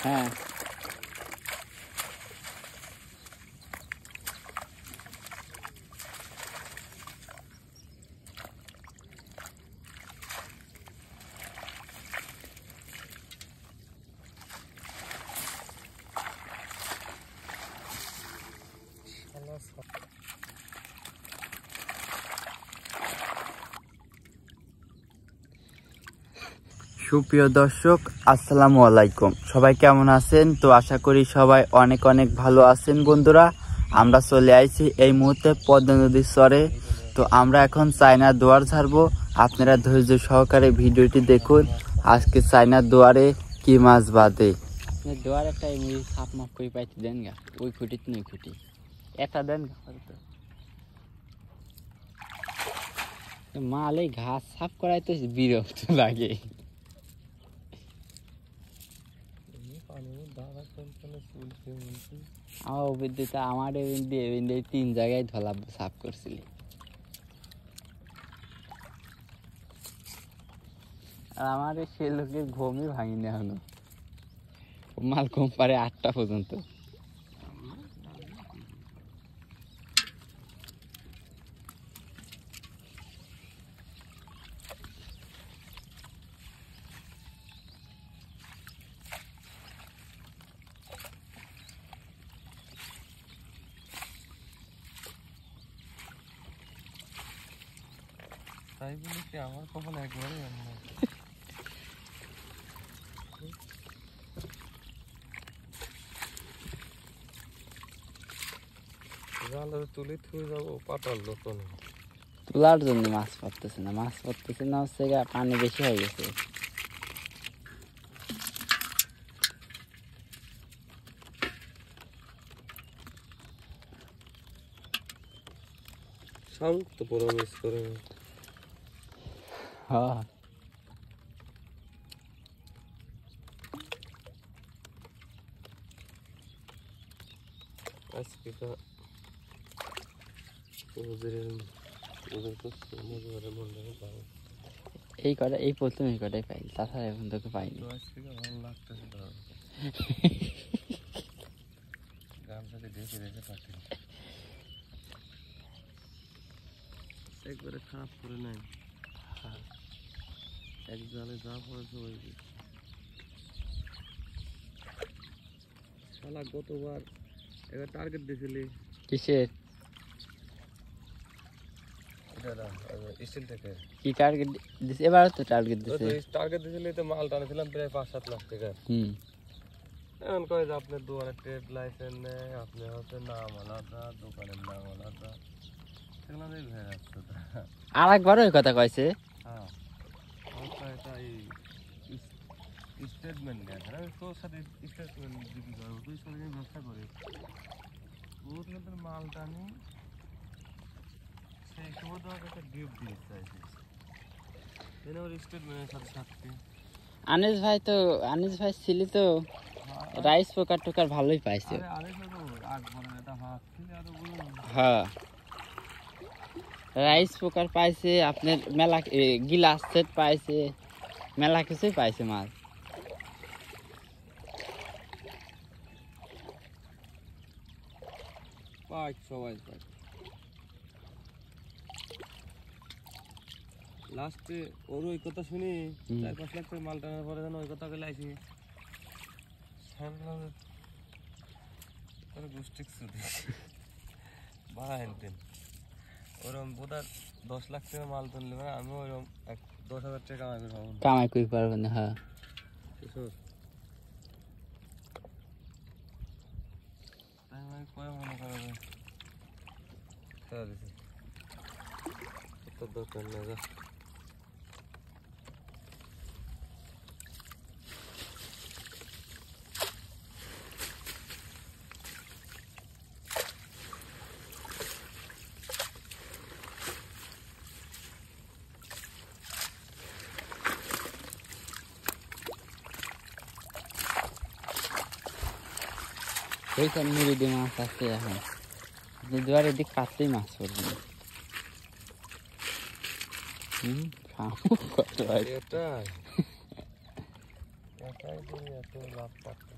হ্যাঁ সুপ্রিয় দর্শক আসসালামু আলাইকুম, সবাই কেমন আছেন? তো আশা করি সবাই অনেক অনেক ভালো আছেন। বন্ধুরা, আমরা চলে আইছি এই মুহূর্তে পদ্মা নদীর চরে। তো আমরা এখন চায়নার দুয়ার ছাড়বো, আপনারা ধৈর্য সহকারে ভিডিওটি দেখুন। আজকে চায়নার দুয়ারে কি মাছ বাঁধে। দুয়ার একটা সাপ মাপ করে পাইতে দেন গা, ওই খুঁটি নই খুঁটি এটা দেন গা। মালে ঘাস সাফ করাই তো বিরক্ত লাগে। আমার অভিজ্ঞতা, আমার এভিনডে 3 জায়গায় ধলা সাফ করছিলি। আর আমার সে লোকের ঘুমই ভাঙিনি এখনো, মাল কম পারে 8টা পর্যন্ত। তাই বলি কি আমার কখন একবারে জালে তুলে থুয়ে যাবো পাতাল লোকন তোলার জন্য মাছ পড়তেছে না, মাছ পড়তেছে না হচ্ছে পানি বেশি হয়ে গেছে। শান্ত তো পুরো মিস করে। হ্যাঁ আজকে এই কটা, এই প্রথম এই কটাই পাই, তাছাড়া এখন তোকে পাইনি। ভালো লাগতেছে গামছাতে ঢেকে রেখে পাচ্ছি একবারে খারাপ করে নাই। এক জালে যা পড়েছে ওই শালা গতবার এবার টার্গেট দিয়েছিলি কিসের? স্টিল থেকে কি টার্গেট দিছে? এবার তো টার্গেট দিছে। টার্গেট দিয়েছিলি তো মাল টানেছিলাম প্রায় 5-7 লাখ টাকা। এখন কয় যে আপনার দুয়ারে ট্রেড লাইসেন্স নেই, আপনি হচ্ছে নাম আলাদা, দোকানের নাম আলাদা, সেগুলো দিয়ে ভেড়ে আসছে। আর একবারও ওই কথা কয়েছে। হ্যাঁ এটা স্টেটমেন্ট নেই, তোর সাথে স্টেটমেন্ট বিক্রি করবো, তুই সাথে ব্যবসা করিস, তোর লোকের মাল টানি সেই সময় তো একটা গিফট দিতে চাইছিস, ওর স্টেটমেন্টের সাথে সাথে। আনিস ভাই ছিল তো রাইস পোকার টোকার ভালোই পাইছে। হ্যাঁ রাইস পোকার পাইছে, আপনার মেলা গিলাস সেট পাইছে, মেলা কিছুই পাইছে মাছ। সবাই লাস্টে ওর ওই কথা শুনি 4-5 লাখ করে মাল টানার পরে যেন ওই কথা বলে আইছি বাড়া হেনতেন ওরকম বোধহয় 10 লাখ টাকা মাল তুললে মানে আমি ওইরকম 10,000 টাকা কামাই করে পারবো না। হ্যাঁ তাই আমি কয় মনে করবে তো দরকার না যা। ওইখানে মুড়ি মাছ আছে, এখন দুয়ারে দিক পাতলেই মাছ পড়বে। যাচাই করি এত লাভ পাচ্ছি